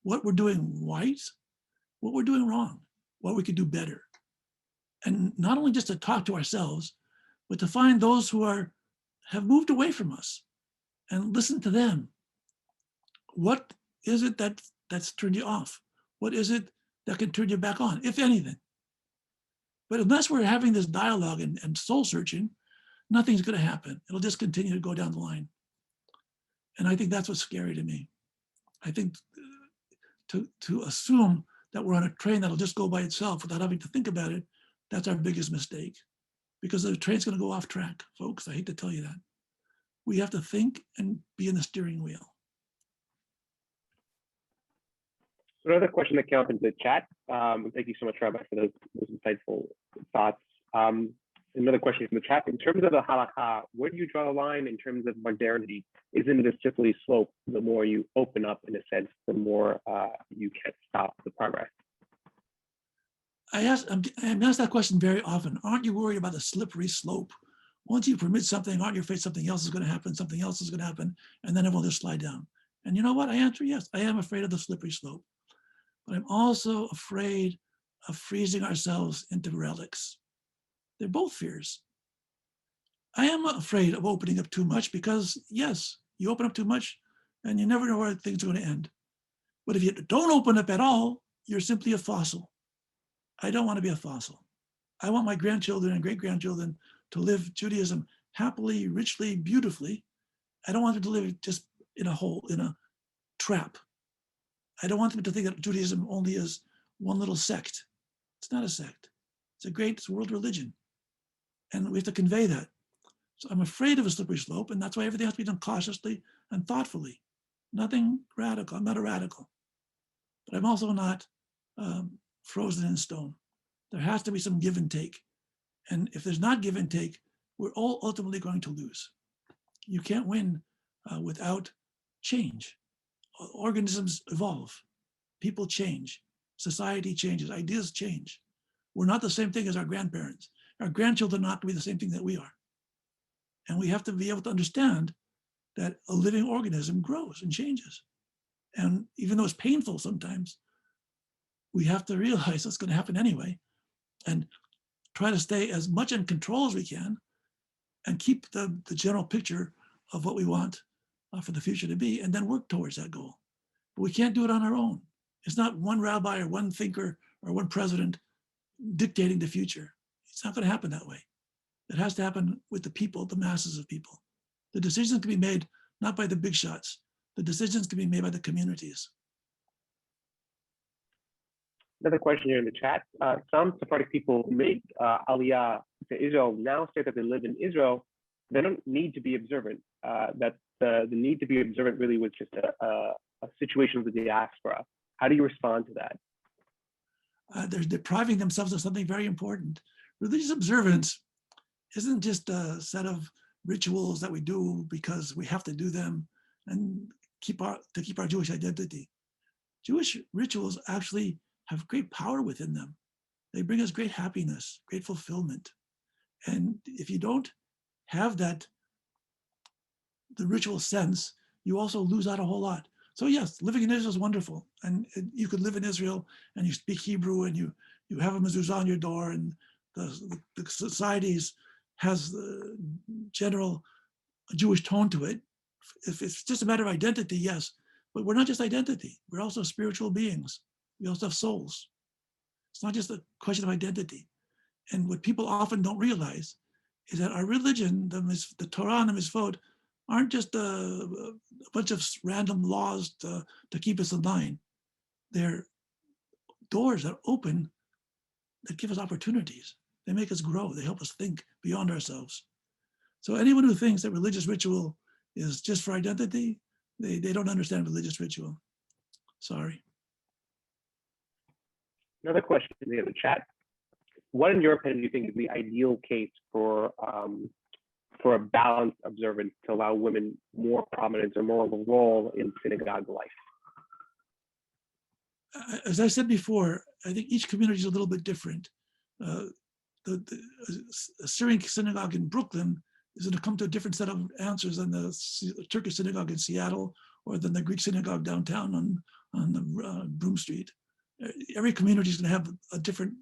what we're doing right, what we're doing wrong, what we could do better. And not only just to talk to ourselves, but to find those who have moved away from us and listen to them. What is it that's turned you off? What is it that can turn you back on, if anything? But unless we're having this dialogue and soul searching, nothing's going to happen. It'll just continue to go down the line. And I think that's what's scary to me. I think to assume that we're on a train that'll just go by itself without having to think about it, that's our biggest mistake. Because the train's going to go off track, folks. I hate to tell you that. We have to think and be in the steering wheel. Another question that came up in the chat. Thank you so much, Rabbi, for those insightful thoughts. Another question from the chat. In terms of the halakha, where do you draw the line in terms of modernity? Isn't it a slippery slope? The more you open up, in a sense, the more you can't stop the progress. I'm asked that question very often. Aren't you worried about the slippery slope? Once you permit something, aren't you afraid something else is going to happen, something else is going to happen, and then it will just slide down? And you know what? I answer yes. I am afraid of the slippery slope. But I'm also afraid of freezing ourselves into relics. They're both fears. I am afraid of opening up too much because, yes, you open up too much and you never know where things are going to end. But if you don't open up at all, you're simply a fossil. I don't want to be a fossil. I want my grandchildren and great-grandchildren to live Judaism happily, richly, beautifully. I don't want them to live just in a hole, in a trap. I don't want them to think that Judaism only is one little sect. It's not a sect. It's a world religion. And we have to convey that. So I'm afraid of a slippery slope, and that's why everything has to be done cautiously and thoughtfully. Nothing radical. I'm not a radical. But I'm also not frozen in stone. There has to be some give and take. And if there's not give and take, we're all ultimately going to lose. You can't win without change. Organisms evolve, people change, society changes, ideas change. We're not the same thing as our grandparents. Our grandchildren are not going to be the same thing that we are. And we have to be able to understand that a living organism grows and changes. And even though it's painful sometimes, we have to realize it's going to happen anyway and try to stay as much in control as we can and keep the general picture of what we want for the future to be, and then work towards that goal. But we can't do it on our own. It's not one rabbi or one thinker or one president dictating the future. It's not going to happen that way. It has to happen with the people, the masses of people. The decisions can be made not by the big shots. The decisions can be made by the communities. Another question here in the chat. Some Sephardic people who made Aliyah to Israel now say that they live in Israel. They don't need to be observant. That the need to be observant really was just a situation of the diaspora. How do you respond to that? They're depriving themselves of something very important. Religious observance isn't just a set of rituals that we do because we have to do them and keep our Jewish identity. Jewish rituals actually have great power within them. They bring us great happiness, great fulfillment. And if you don't have the ritual sense, you also lose out a whole lot. So yes, living in Israel is wonderful. And you could live in Israel and you speak Hebrew and you have a mezuzah on your door, and the societies has the general Jewish tone to it. If it's just a matter of identity, yes, but we're not just identity. We're also spiritual beings. We also have souls. It's not just a question of identity. And what people often don't realize is that our religion, the Torah and the Mitzvot, aren't just a bunch of random laws to keep us in line. They're doors that open, that give us opportunities. They make us grow. They help us think beyond ourselves. So anyone who thinks that religious ritual is just for identity, they don't understand religious ritual. Sorry. Another question in the chat. What, in your opinion, do you think is the ideal case for a balanced observance to allow women more prominence or more of a role in synagogue life? As I said before, I think each community is a little bit different. The Syrian synagogue in Brooklyn is going to come to a different set of answers than the Turkish synagogue in Seattle or than the Greek synagogue downtown on the Broome Street. Every community is going to have a different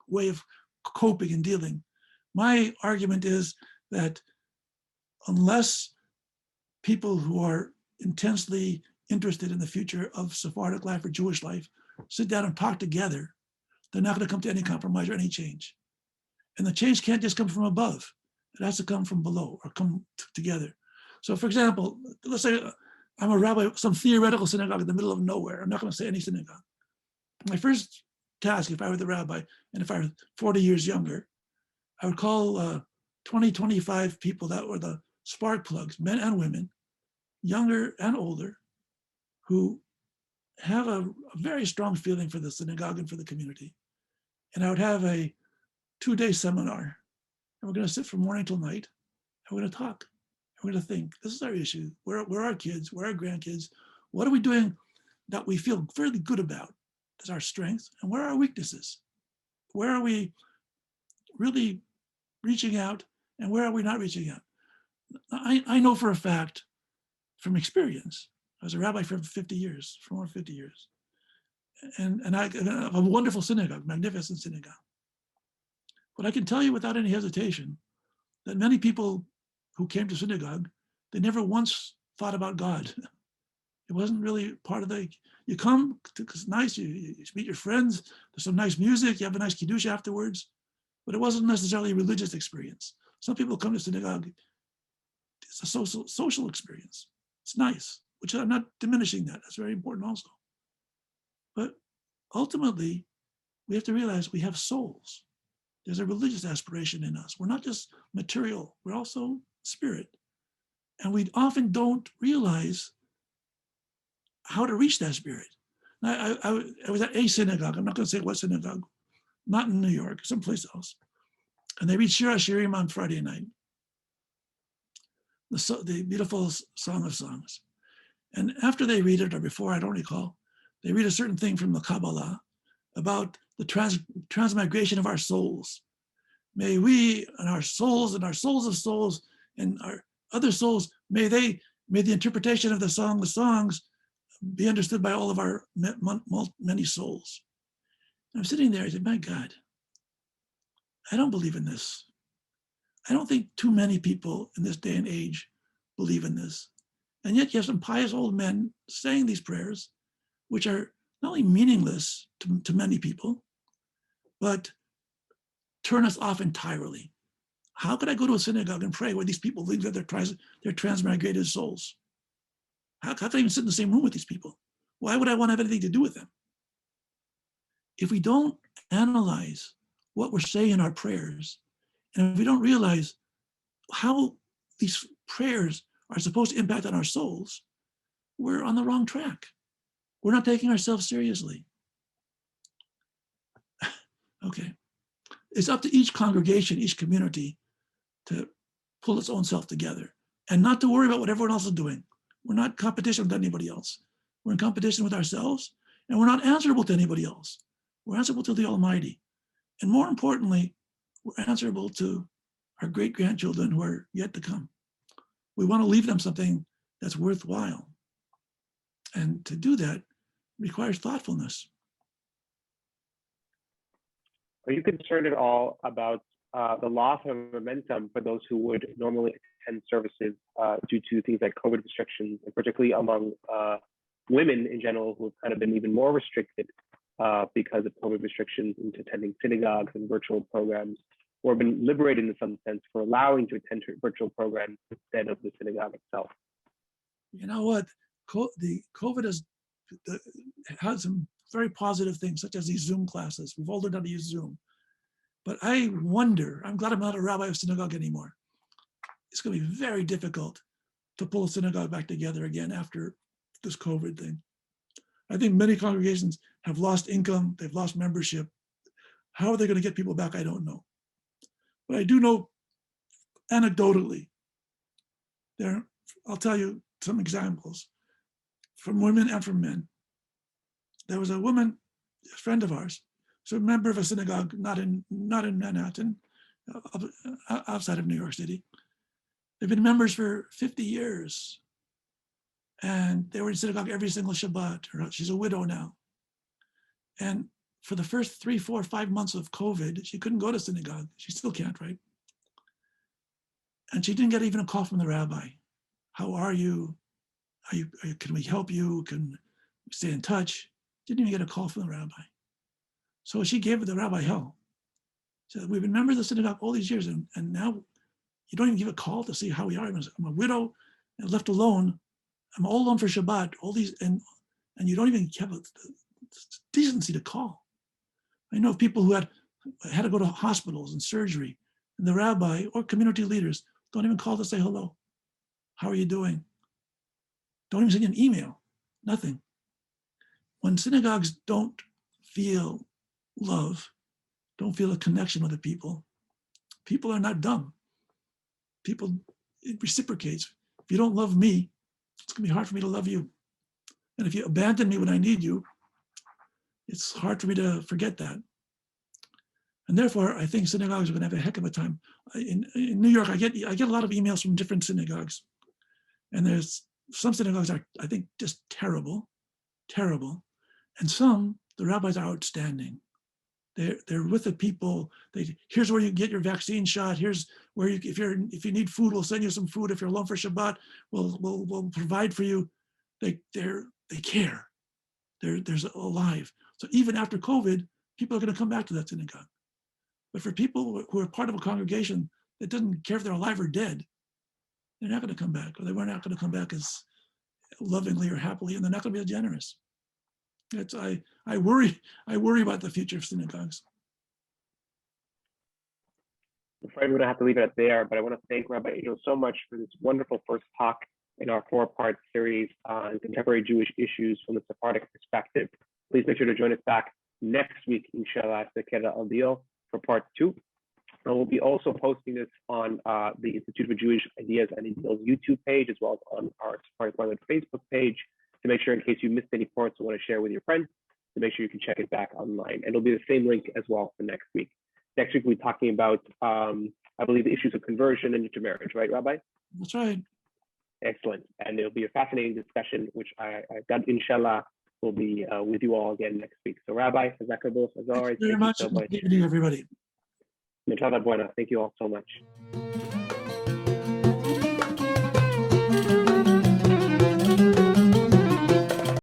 way of coping and dealing. My argument is that unless people who are intensely interested in the future of Sephardic life or Jewish life sit down and talk together, they're not going to come to any compromise or any change. And the change can't just come from above. It has to come from below or come together. So for example, let's say I'm a rabbi, some theoretical synagogue in the middle of nowhere. I'm not going to say any synagogue. My first task, if I were the rabbi, and if I were 40 years younger, I would call 20, 25 people that were the spark plugs, men and women, younger and older, who have a very strong feeling for the synagogue and for the community. And I would have a 2-day seminar. And we're going to sit from morning till night. And we're going to talk. And we're going to think, this is our issue. Where are our kids? Where are our grandkids? What are we doing that we feel fairly good about as our strengths? And where are our weaknesses? Where are we really reaching out? And where are we not reaching out? I know for a fact from experience, I was a rabbi for 50 years, for more than 50 years. And I have a wonderful synagogue, magnificent synagogue. But I can tell you without any hesitation that many people who came to synagogue, they never once thought about God. It wasn't really part of you come, it's nice, you meet your friends, there's some nice music, you have a nice kiddush afterwards, but it wasn't necessarily a religious experience. Some people come to synagogue, it's a social experience. It's nice, which I'm not diminishing that. That's very important also. But ultimately, we have to realize we have souls. There's a religious aspiration in us. We're not just material, we're also spirit. And we often don't realize how to reach that spirit. I was at a synagogue, I'm not going to say what synagogue, not in New York, someplace else. And they read Shir HaShirim on Friday night, the beautiful Song of Songs. And after they read it, or before, I don't recall, they read a certain thing from the Kabbalah about the transmigration of our souls. May we and our souls of souls and our other souls, may the interpretation of the Song of Songs be understood by all of our many souls. And I'm sitting there, I said, my God, I don't believe in this. I don't think too many people in this day and age believe in this. And yet you have some pious old men saying these prayers, which are not only meaningless to many people, but turn us off entirely. How could I go to a synagogue and pray where these people think that they're transmigrated souls? How can I even sit in the same room with these people? Why would I want to have anything to do with them? If we don't analyze what we're saying in our prayers, and if we don't realize how these prayers are supposed to impact on our souls, we're on the wrong track. We're not taking ourselves seriously. Okay. It's up to each congregation, each community to pull its own self together and not to worry about what everyone else is doing. We're not in competition with anybody else. We're in competition with ourselves, and we're not answerable to anybody else. We're answerable to the Almighty. And more importantly, we're answerable to our great-grandchildren who are yet to come. We want to leave them something that's worthwhile. And to do that requires thoughtfulness. Are you concerned at all about the loss of momentum for those who would normally attend services due to things like COVID restrictions, and particularly among women in general who have kind of been even more restricted because of COVID restrictions into attending synagogues and virtual programs, or been liberated in some sense for allowing to attend virtual programs instead of the synagogue itself? You know what? The COVID has had some very positive things, such as these Zoom classes. We've all learned how to use Zoom. But I wonder, I'm glad I'm not a rabbi of synagogue anymore. It's going to be very difficult to pull a synagogue back together again after this COVID thing. I think many congregations have lost income, they've lost membership. How are they going to get people back? I don't know. But I do know anecdotally, I'll tell you some examples from women and from men. There was a woman, a friend of ours, she's a member of a synagogue, not in Manhattan, outside of New York City. They've been members for 50 years. And they were in synagogue every single Shabbat. She's a widow now. And for the first 3, 4, 5 months of COVID, she couldn't go to synagogue. She still can't, right? And she didn't get even a call from the rabbi. How are you? Can we help you? Can we stay in touch? Didn't even get a call from the rabbi. So she gave the rabbi hell. She said, we've been members of the synagogue all these years, and now you don't even give a call to see how we are. I'm a widow and left alone. I'm all alone for Shabbat, all these, and you don't even have a decency to call. I know of people who had to go to hospitals and surgery, and the rabbi or community leaders don't even call to say hello. How are you doing? Don't even send you an email, nothing. When synagogues don't feel love, don't feel a connection with the people are not dumb. It reciprocates. If you don't love me, it's going to be hard for me to love you. And if you abandon me when I need you, it's hard for me to forget that. And therefore, I think synagogues are going to have a heck of a time. In New York, I get a lot of emails from different synagogues. And there's some synagogues are, I think, just terrible. And some, the rabbis are outstanding. They're with the people. Here's where you get your vaccine shot. Here's where if you need food, we'll send you some food. If you're alone for Shabbat, we'll provide for you. They care. They're alive. So even after COVID, people are going to come back to that synagogue. But for people who are part of a congregation that doesn't care if they're alive or dead, they're not going to come back, or they were not going to come back as lovingly or happily, and they're not going to be as generous. I worry about the future of synagogues. I'm afraid we're going to have to leave it there, but I want to thank Rabbi Angel so much for this wonderful first talk in our 4-part series on contemporary Jewish issues from the Sephardic perspective. Please make sure to join us back next week, inshallah, for part 2. And we'll be also posting this on the Institute for Jewish Ideas and Ideals YouTube page, as well as on our Sephardic Language Facebook page, to make sure, in case you missed any parts or want to share with your friends, to make sure you can check it back online. And it'll be the same link as well for next week. Next week, we'll be talking about, I believe, the issues of conversion and intermarriage, right, Rabbi? That's right. Excellent. And it'll be a fascinating discussion, which I got, inshallah, will be with you all again next week. So, Rabbi, as always, Thank you very much. Good evening, everybody. Thank you all so much.